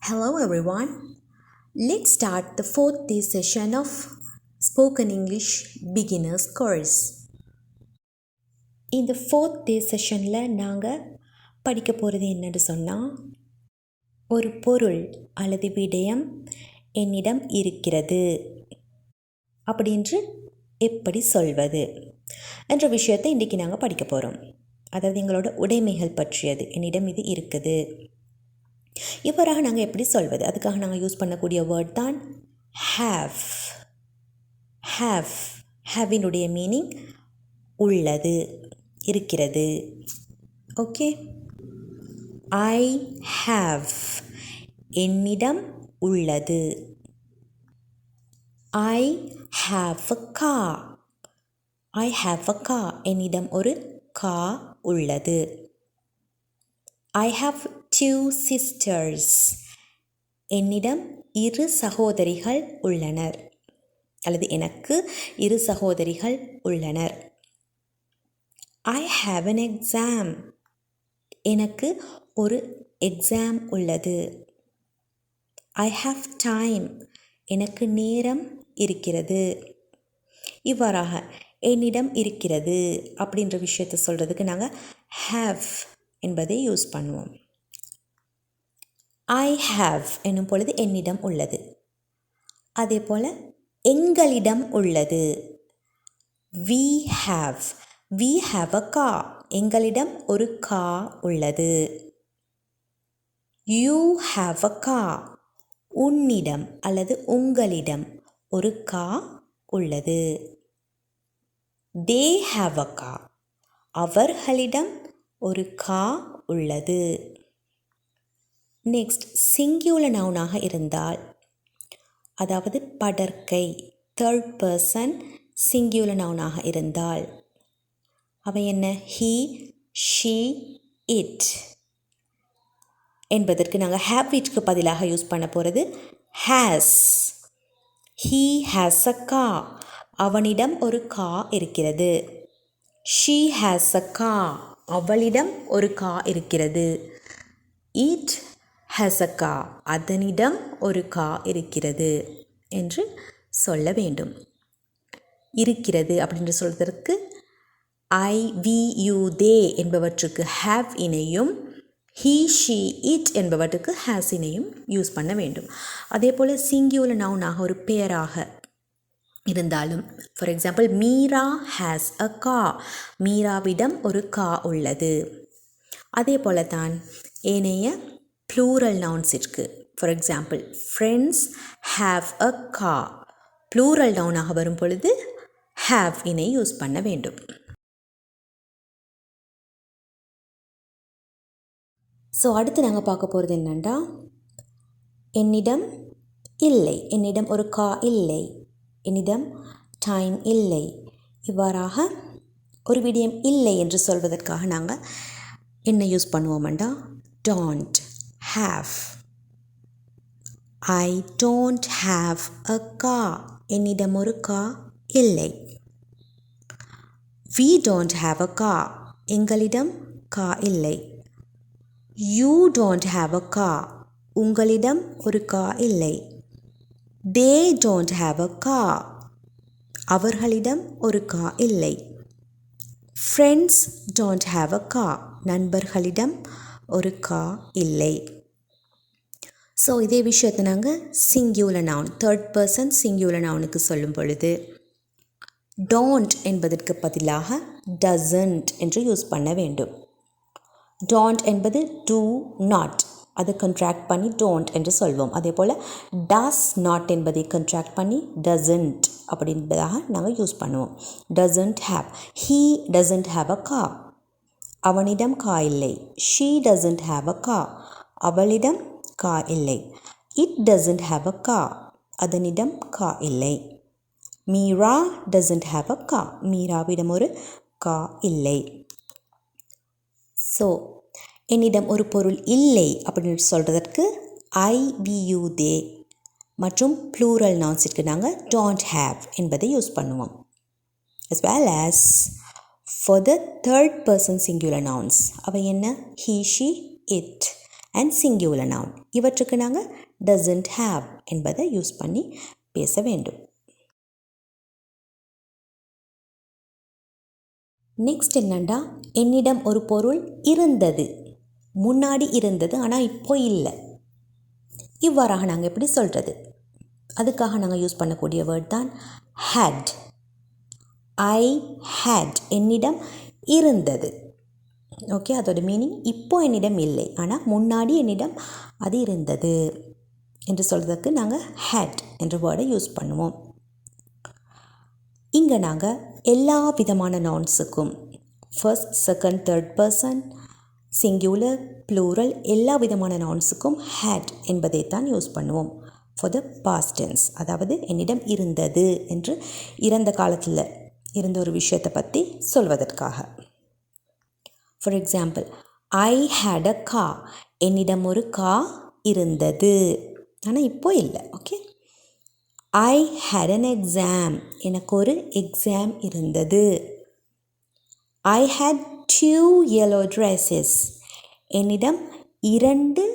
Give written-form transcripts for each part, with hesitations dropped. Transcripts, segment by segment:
Hello everyone. Let's start the fourth day session of Spoken English Beginners course. இந்த fourth day செஷனில் நாங்கள் படிக்க போகிறது என்னன்னு சொன்னால், ஒரு பொருள் அல்லது விடயம் என்னிடம் இருக்கிறது அப்படின்று எப்படி சொல்வது என்ற விஷயத்தை இன்றைக்கி நாங்கள் படிக்க போகிறோம். அதாவது எங்களோட உடைமைகள் பற்றியது, என்னிடம் இது இருக்குது. இவ்வாறாக நாங்கள் எப்படி சொல்வது, அதுக்காக நாங்கள் யூஸ் பண்ணக்கூடிய வேர்ட் தான் ஹேவ். ஹேவினுடைய மீனிங் உள்ளது, இருக்கிறது. ஓகே, ஐ ஹேவ் என்னிடம் உள்ளது. I have a car. I have a car என்னிடம் ஒரு கார் உள்ளது. I have two sisters. என்னிடம் இரு சகோதரிகள் உள்ளனர், அல்லது எனக்கு இரு சகோதரிகள் உள்ளனர். I have an exam. எனக்கு ஒரு எக்ஸாம் உள்ளது. I have time. எனக்கு நேரம் இருக்கிறது. இவ்வாறாக என்னிடம் இருக்கிறது அப்படின்ற விஷயத்தை சொல்கிறதுக்கு நாங்கள் have என்பதை யூஸ் பண்ணுவோம். ஐ ஹாவ் என்னும் பொழுது என்னிடம் உள்ளது. அதே போல் எங்களிடம் உள்ளது. We have a car. எங்களிடம் ஒரு கார் உள்ளது. You have a car. உன்னிடம் அல்லது உங்களிடம் ஒரு கார் உள்ளது. They have a car. அவர்களிடம் ஒரு கார் உள்ளது. நெக்ஸ்ட், சிங்கியுலர் நவுனாக இருந்தால், அதாவது படர்க்கை தேர்ட் பர்சன் சிங்கியுலர் நவுனாக இருந்தால் அவை என்ன? ஹீ, ஷீ, இட் என்பதற்கு நாங்கள் ஹேவ் இட்க்கு பதிலாக யூஸ் பண்ண போகிறது has. He has a car. அவனிடம் ஒரு கார் இருக்கிறது. She has a car. அவளிடம் ஒரு கார் இருக்கிறது. It has a car. அதனிடம் ஒரு கார் இருக்கிறது என்று சொல்ல வேண்டும். இருக்கிறது அப்படின்னு சொல்வதற்கு ஐ, வி, யூ, தே என்பவற்றுக்கு ஹேவ் இணையும், ஹீ, ஷீ, இட் என்பவற்றுக்கு ஹேஸ் இணையும் யூஸ் பண்ண வேண்டும். அதே போல் சிங்கியுலர் நவுனாக ஒரு பெயராக இருந்தாலும், for example Meera has a car. மீராவிடம் ஒரு கார் உள்ளது. அதே போல தான் ஏனைய ப்ளூரல் நவுன்ஸிற்கு, for example friends have a car. Plural நவுனாக வரும் பொழுது ஹேவ் இனை யூஸ் பண்ண வேண்டும். ஸோ அடுத்து நாங்கள் பார்க்க போகிறது என்னென்னா, என்னிடம் இல்லை. என்னிடம் ஒரு கார் இல்லை. என்னிடம் டைம் இல்லை. இவ்வாறாக ஒரு விடயம் இல்லை என்று சொல்வதற்காக நாங்கள் என்ன யூஸ் பண்ணுவோம்டா, don't have. I don't have a car. என்னிடம் ஒரு கார் இல்லை. We don't have a car. எங்களிடம் கார் இல்லை. You don't have a car. உங்களிடம் ஒரு கார் இல்லை. They don't have a car. அவர்களிடம் ஒரு கார் இல்லை. Friends don't have a car. நண்பர்களிடம் ஒரு கார் இல்லை. ஸோ இதே விஷயத்தை நாங்கள் singular noun, third person singular நவுனுக்கு சொல்லும் பொழுது டோன்ட் என்பதற்கு பதிலாக டசன்ட் என்று யூஸ் பண்ண வேண்டும். டோன்ட் என்பது டூ நாட், அதை கண்ட்ராக்ட் பண்ணி டோன்ட் என்று சொல்வோம். அதே போல் டஸ் நாட் என்பதை கண்ட்ராக்ட் பண்ணி டசன்ட் அப்படின்றதாக நாங்கள் யூஸ் பண்ணுவோம். Doesn't have. He doesn't have a car. அவனிடம் கார் இல்லை. She doesn't have a car. அவளிடம் கார் இல்லை. It doesn't have a car. அதனிடம் கார் இல்லை. Meera doesn't have a car. மீராவிடம் ஒரு கார் இல்லை. ஸோ என்னிடம் ஒரு பொருள் இல்லை அப்படின்னு சொல்கிறதற்கு ஐ, வி, யூ, தே மற்றும் ப்ளூரல் நவுன்ஸிற்கு நாங்கள் டோன்ட் ஹேவ் என்பதை யூஸ் பண்ணுவோம். as well as for the third person singular nouns, அவை என்ன? he, she, it and singular noun. இவற்றுக்கு நாங்கள் டசன்ட் ஹாவ் என்பதை யூஸ் பண்ணி பேச வேண்டும். நெக்ஸ்ட் என்னண்டா, என்னிடம் ஒரு பொருள் இருந்தது, முன்னாடி இருந்தது ஆனால் இப்போ இல்லை. இவ்வாறாக நாங்கள் எப்படி சொல்கிறது? அதுக்காக நாங்கள் யூஸ் பண்ணக்கூடிய வேர்ட் தான் had. I had, என்னிடம் இருந்தது. ஓகே, அதோட மீனிங் இப்போ என்னிடம் இல்லை, ஆனால் முன்னாடி என்னிடம் அது இருந்தது என்று சொல்கிறதுக்கு நாங்கள் had என்ற வேர்டை யூஸ் பண்ணுவோம். இங்கே நாங்கள் எல்லா விதமான நவுன்ஸுக்கும் first, second, third person, singular, plural எல்லா விதமான நவுன்ஸுக்கும் had என்பதை தான் யூஸ் பண்ணுவோம் ஃபார் த பாஸ்ட் டென்ஸ். அதாவது என்னிடம் இருந்தது என்று இறந்த காலத்தில் இருந்த ஒரு விஷயத்தை பற்றி சொல்வதற்காக. For example, I had a car, என்னிடம் ஒரு கார் இருந்தது ஆனால் இப்போ இல்லை. Okay, I had an exam, எனக்கு ஒரு எக்ஸாம் இருந்தது. ஐ ஹேட் 2 yellow dresses, என்னிடம் 2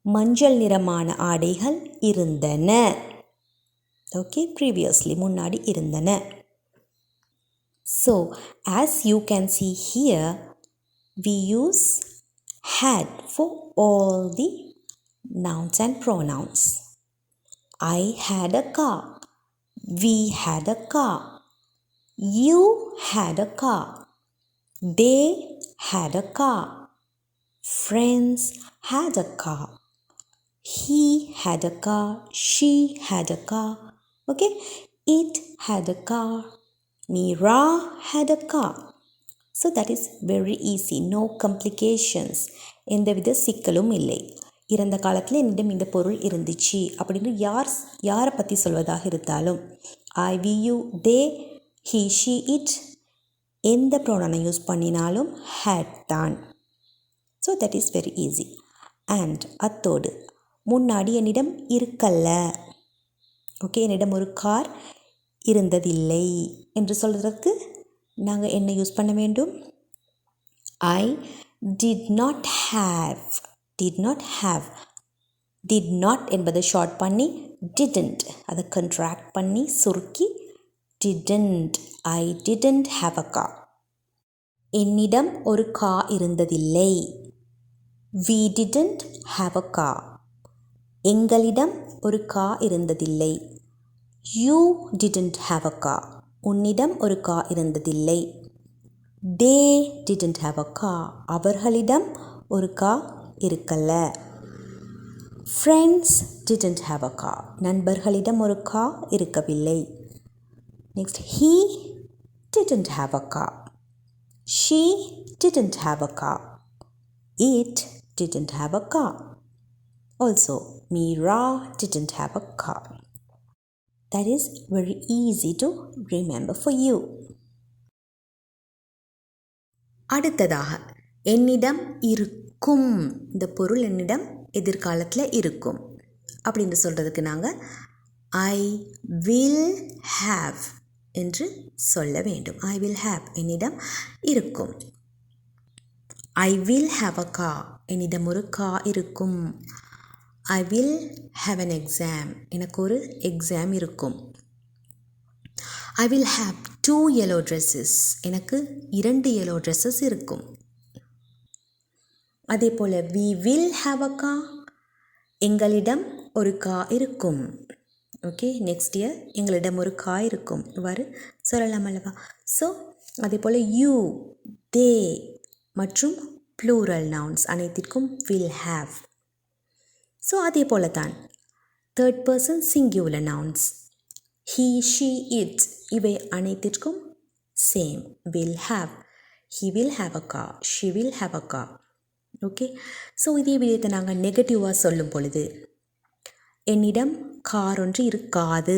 மஞ்சள் நிறமான ஆடைகள் இருந்தன. ஓகே, ப்ரீவியஸ்லி முன்னாடி இருந்தன. So as you can see here, we use had for all the nouns and pronouns. I had a car, we had a car, you had a car, they had a car, friends had a car, he had a car, she had a car. Okay, it had a car, Meera had a car. So that is very easy, no complications, எந்தவித சிக்கலும் இல்லை. இறந்த காலத்தில் என்னிடம் இந்த பொருள் இருந்துச்சு அப்படின்னு யாரை பற்றி சொல்வதாக இருந்தாலும் I, we, you, they, he, she, it எந்த ப்ரோனனை யூஸ் பண்ணினாலும் had தான். So that is very easy. And அத்தோடு முன்னாடி என்னிடம் இருக்கல்ல, ஓகே, என்னிடம் ஒரு கார் இருந்ததில்லை என்று சொல்கிறதுக்கு நாங்கள் என்ன யூஸ் பண்ண வேண்டும்? I did not have. Did not have, did not என்பதை ஷார்ட் பண்ணி டிடன்ட், அதை கண்ட்ராக்ட் பண்ணி சுருக்கி didn't. I didn't have a car. என்னிடம் ஒரு கார் இருந்ததில்லை. We didn't have a car. எங்களிடம் ஒரு கார் இருந்ததில்லை. You didn't have a car. உன்னிடம் ஒரு கார் இருந்ததில்லை. They didn't have a car. அவர்களிடம் ஒரு கார் இருக்கல்ல. Friends didn't have a car. நண்பர்களிடம் ஒரு கார் இருக்கவில்லை. Next, he didn't have a car. She didn't have a car. It didn't have a car. Also Meera didn't have a car. That is very easy to remember for you. அடுத்ததாக, என்னிடம் இருக்கும், இந்த பொருள் என்னிடம் எதிர்காலத்தில் இருக்கும் அப்படின்னு சொல்கிறதுக்கு நாங்கள் ஐ வில் ஹாவ் என்று சொல்ல வேண்டும். ஐ வில் ஹாவ், என்னிடம் இருக்கும். I will have a car, என்னிடம் ஒரு கார் இருக்கும். I will have an exam, எனக்கு ஒரு எக்ஸாம் இருக்கும். I will have 2 yellow dresses, எனக்கு 2 yellow dresses இருக்கும். அதே போல் we will have a car, எங்களிடம் ஒரு கார் இருக்கும். ஓகே, நெக்ஸ்ட் இயர் எங்களிடம் ஒரு கார் இருக்கும், இவ்வாறு சொல்லலாம் அல்லவா? ஸோ அதே போல் யூ, தே மற்றும் ப்ளூரல் நவுன்ஸ் அனைத்திற்கும் will have. ஸோ அதே போல தான் third person singular nouns he, she, it இவை அனைத்திற்கும் same will have. he will have a car, she will have a car. Okay, so இதே விதத்தை நாங்கள் நெகட்டிவாக சொல்லும் பொழுது என்னிடம் கார் ஒன்று இருக்காது.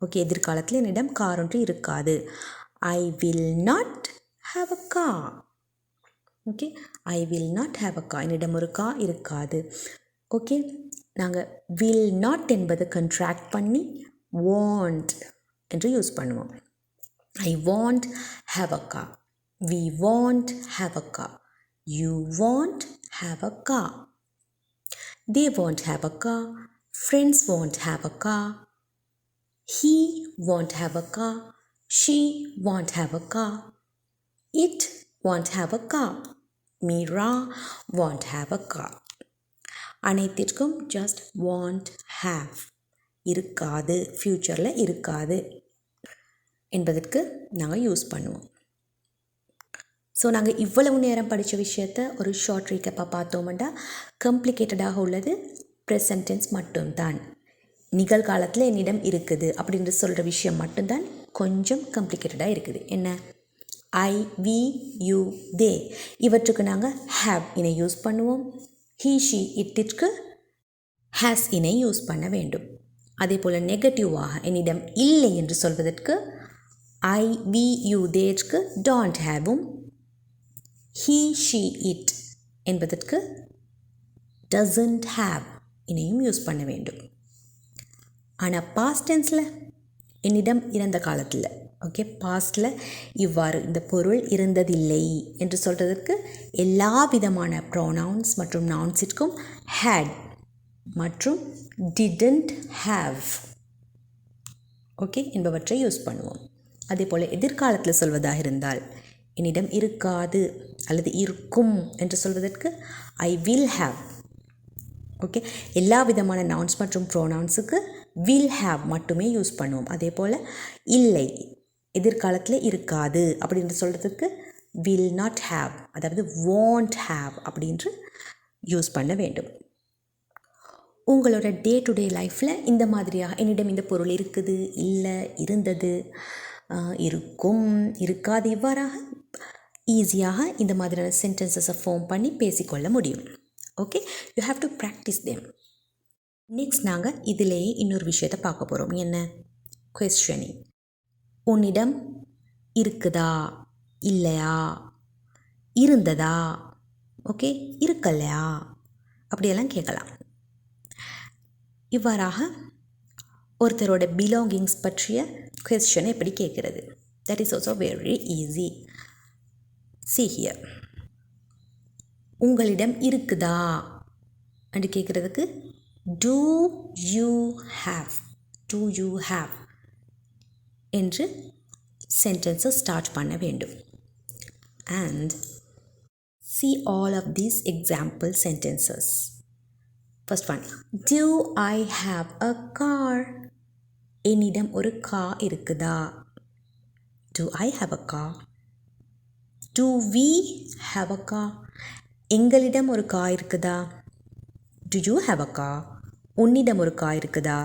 ஓகே, எதிர்காலத்தில் என்னிடம் கார் ஒன்று இருக்காது. I will not have a car. Okay, I will not have a car, என்னிடம் ஒரு கார் இருக்காது. ஓகே, நாங்கள் வில் நாட் என்பதை கண்ட்ராக்ட் பண்ணி வாண்ட் என்று யூஸ் பண்ணுவோம். I won't have a car. We won't have a car. You won't have a car. They won't have a car. Friends won't have a car. He won't have a car. She won't have a car. It won't have a car. Mira won't have a car. அனைத்திற்கும் just won't have, இருக்காது, ஃப்யூச்சரில் இருக்காது என்பதற்கு நாங்கள் use பண்ணுவோம். So நாங்கள் இவ்வளவு நேரம் படித்த விஷயத்தை ஒரு ஷார்ட் ரீக்கப்பாக பார்த்தோம்னா காம்ப்ளிகேட்டடாக உள்ளது ப்ரெசன்ட் டென்ஸ் மட்டும்தான். நிகழ்காலத்தில் என்னிடம் இருக்குது அப்படின்னு சொல்கிற விஷயம் மட்டும்தான் கொஞ்சம் காம்ப்ளிகேட்டடாக இருக்குது. என்ன? ஐ, வி, யூ, தே இவற்றுக்கு நாங்கள் ஹேவ் இனை யூஸ் பண்ணுவோம். ஹீ, ஷி, இட்டிற்கு ஹேஸ் இனை யூஸ் பண்ண வேண்டும். அதே போல் நெகட்டிவாக என்னிடம் இல்லை என்று சொல்வதற்கு ஐ, வி, யூ, தேற்கு டோன்ட் ஹேவும், ஹீ, ஷி, இட் என்பதற்கு டசன்ட் ஹேவ் இனையும் யூஸ் பண்ண வேண்டும். ஆனால் பாஸ்ட் டென்ஸில் என்னிடம் இறந்த காலத்தில், ஓகே, பாஸ்டில் இவ்வாறு இந்த பொருள் இருந்ததில்லை என்று சொல்கிறதுக்கு எல்லா விதமான ப்ரோனவுன்ஸ் மற்றும் நவுன்ஸிற்கும் had மற்றும் didn't have, ஓகே, என்பவற்றை யூஸ் பண்ணுவோம். அதே போல் எதிர்காலத்தில் சொல்வதாக இருந்தால் என்னிடம் இருக்காது அல்லது இருக்கும் என்று சொல்வதற்கு ஐ வில் ஹாவ், ஓகே, எல்லா விதமான நவுன்ஸ் மற்றும் ப்ரோனவுன்ஸுக்கு வில் ஹாவ் மட்டுமே யூஸ் பண்ணுவோம். அதே போல் இல்லை, எதிர்காலத்தில் இருக்காது அப்படின்ற சொல்கிறதுக்கு வில் நாட் ஹாவ், அதாவது won't have அப்படின்று யூஸ் பண்ண வேண்டும். உங்களோட டே டு டே லைஃப்பில் இந்த மாதிரியாக என்னிடம் இந்த பொருள் இருக்குது, இல்லை, இருந்தது, இருக்கும், இருக்காது, இவ்வாறாக ஈஸியாக இந்த மாதிரியான சென்டென்சஸை ஃபார்ம் பண்ணி பேசிக்கொள்ள முடியும். Okay, you have to practice them. Next நாங்கள் இதிலேயே இன்னொரு விஷயத்தை பார்க்க போகிறோம். என்ன? கொஸ்டினிங். உன்னிடம் இருக்குதா, இல்லையா, இருந்ததா, ஓகே, இருக்கலையா, அப்படியெல்லாம் கேட்கலாம். இவ்வாறாக ஒருத்தரோட பிலாங்கிங்ஸ் பற்றிய கொஸ்டினை எப்படி கேட்குறது? That is also very easy. See here. உங்களிடம் இருக்குதா என்று கேட்குறதுக்கு do you have, do you have என்று சென்டென்ஸை ஸ்டார்ட் பண்ண வேண்டும். And see all of these example sentences. First one, do I have a car? என்னிடம் ஒரு கார் இருக்குதா? Do I have a car? Do we have a car? எங்களிடம் ஒரு car இருக்குதா? Do you have a car? உன்னிடம் ஒரு car இருக்குதா?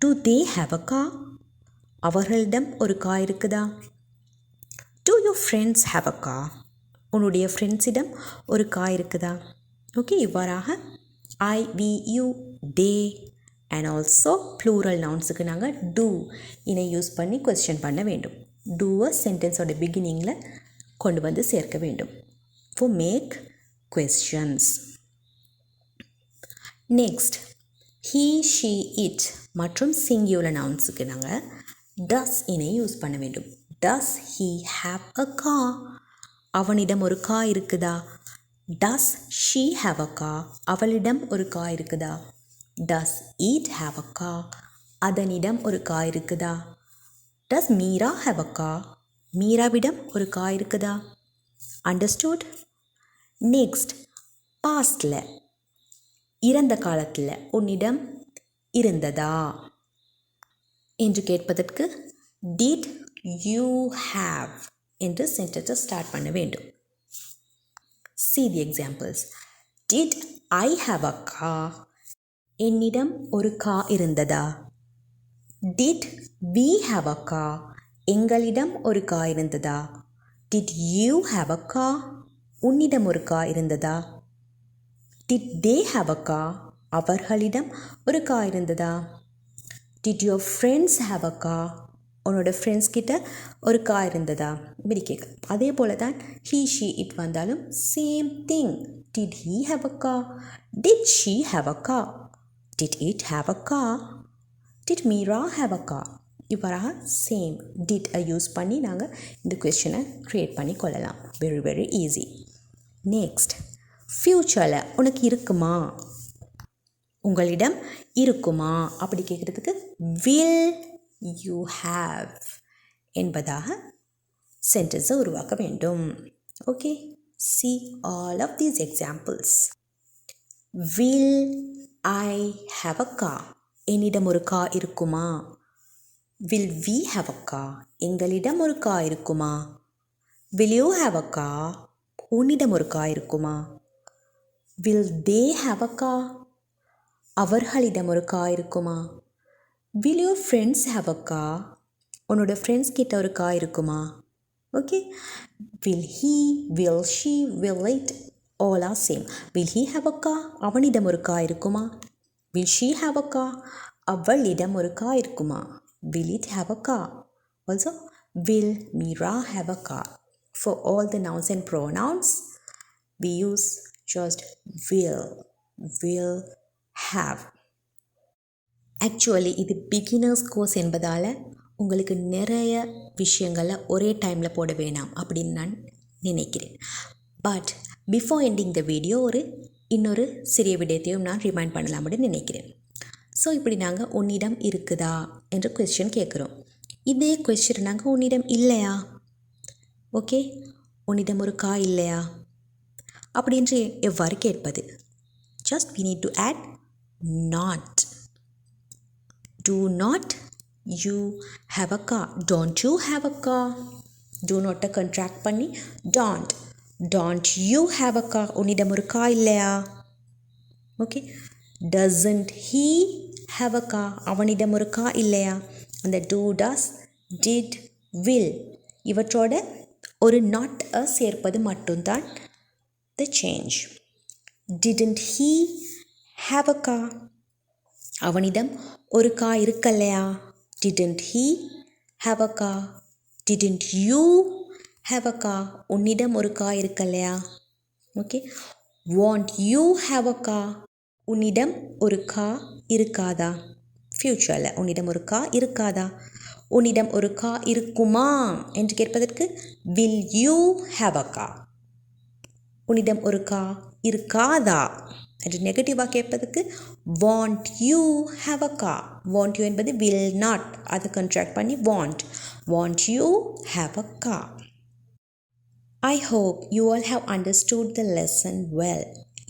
Do they have a car? அவர்களிடம் ஒரு கார் இருக்குதா? Do your friends have a car? உன்னுடைய ஃப்ரெண்ட்ஸிடம் ஒரு கார் இருக்குதா? ஓகே, இவ்வாறாக I, we, you, they and also plural நவுன்ஸுக்கு நாங்கள் டூ இனை யூஸ் பண்ணி கொஸ்டின் பண்ண வேண்டும். டூவை சென்டென்ஸோட பிகினிங்கில் கொண்டு வந்து சேர்க்க வேண்டும். For make questions. Next, he, she, it மற்றும் சிங்குலர் நவுன்ஸுக்கு நாங்கள் does இனை யூஸ் பண்ண வேண்டும். Does he have a car? அவனிடம் ஒரு கார் இருக்குதா? Does she have a car? அவளிடம் ஒரு கார் இருக்குதா? Does it have a car? அதனிடம் ஒரு கார் இருக்குதா? Does Meera have a car? மீராவிடம் ஒரு கார் இருக்குதா? Understood? நெக்ஸ்ட், பாஸ்டில் இறந்த காலத்தில் உன்னிடம் இருந்ததா என்று கேட்பதற்கு did you have என்று சென்டென்ஸை ஸ்டார்ட் பண்ண வேண்டும். See the examples. Did I have a car? என்னிடம் ஒரு கார் இருந்ததா? Did we have a car? எங்களிடம் ஒரு கார் இருந்ததா? Did you have a car? உன்னிடம் ஒரு கார் இருந்ததா? Did they have a car? அவர்களிடம் ஒரு கார் இருந்ததா? Did your friends have a car? உன்னோட ஃப்ரெண்ட்ஸ் கிட்ட ஒரு கார் இருந்ததா? இப்படி கேட்க. அதே போல தான் he, she, it வந்தாலும் same thing. Did he have a car? Did she have a car? Did it have a car? Did Meera have a car? இவ்வாறாக சேம் did யூஸ் பண்ணி நாங்கள் இந்த கொஸ்டினை க்ரியேட் பண்ணி கொள்ளலாம். Very very easy. நெக்ஸ்ட், ஃப்யூச்சரில் உனக்கு இருக்குமா, உங்களிடம் இருக்குமா அப்படி கேட்குறதுக்கு வில் யூ ஹாவ் என்பதாக சென்டென்ஸை உருவாக்க வேண்டும். Okay, see all of these examples. Will I have a car? என்னிடம் ஒரு கார் இருக்குமா. Will we have a car? எங்களிடம் ஒரு கார் இருக்குமா. Will you have a car? உன்னிடம் ஒரு கார் இருக்குமா. Will they have a car? அவர்களிடம் ஒரு கார் இருக்குமா. Will your friends have a car? உன்னோட ஃப்ரெண்ட்ஸ் கிட்ட ஒரு கார் இருக்குமா. Okay, will he, will she, will it all are same. Will he have a car? அவனிடம் ஒரு கார் இருக்குமா. Will she have a car? அவளிடம் ஒரு கார் இருக்குமா. Will it have a car? Also, will Mira have a car? For all the nouns and pronouns, we use just will have. Actually இது beginners course என்பதால் உங்களுக்கு நிறைய விஷயங்களில் ஒரே டைமில் போட வேணாம் அப்படின்னு நான் நினைக்கிறேன். But before ending the video இன்னொரு சிறிய விடயத்தையும் நான் ரிமைண்ட் பண்ணலாம் அப்படின்னு நினைக்கிறேன். ஸோ இப்படி நாங்கள் உன்னிடம் இருக்குதா என்ற கொஸ்டின் கேட்குறோம். இதே கொஸ்டின் நாங்கள் உன்னிடம் இல்லையா, ஓகே, உன்னிடம் ஒரு கார் இல்லையா அப்படின்று எவ்வாறு கேட்பது. Just we need to add not. Do not you have a car? Don't you have a car? Do not contract பண்ணி don't you have a car? உன்னிடம் ஒரு கார் இல்லையா. Okay, doesn't he have a car? அவனிடம் ஒரு car இல்லையா. அந்த do, does, did, will இவற்றோட ஒரு not சேர்ப்பது மட்டும்தான் the change. Didn't he have a car? அவனிடம் ஒரு car இருக்கல்லையா. Didn't he have a car? Didn't you have a car? உன்னிடம் ஒரு கார் இருக்கல்லையா. Okay, won't you have a car? உன்னிடம் ஒரு கார் இருக்காதா. ஃப்யூச்சரில் உன்னிடம் ஒரு கார் இருக்காதா. உன்னிடம் ஒரு கார் இருக்குமா என்று கேட்பதற்கு will you have a car? உன்னிடம் ஒரு கார் இருக்காதா என்று நெகட்டிவாக கேட்பதற்கு want you have a car? want you என்பது will not, அதை கண்ட்ராக்ட் பண்ணி want you have a car? I hope you all have understood the lesson well.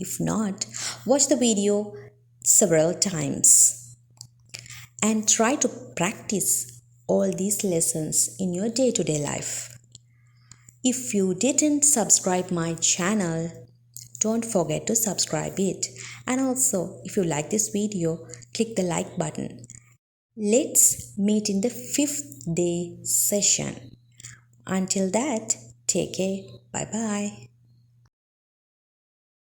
If not, watch the video several times and try to practice all these lessons in your day-to-day life. If you didn't subscribe my channel, don't forget to subscribe it. And also, if you like this video, click the like button. Let's meet in the 5th day session. Until that, take care. Bye-bye.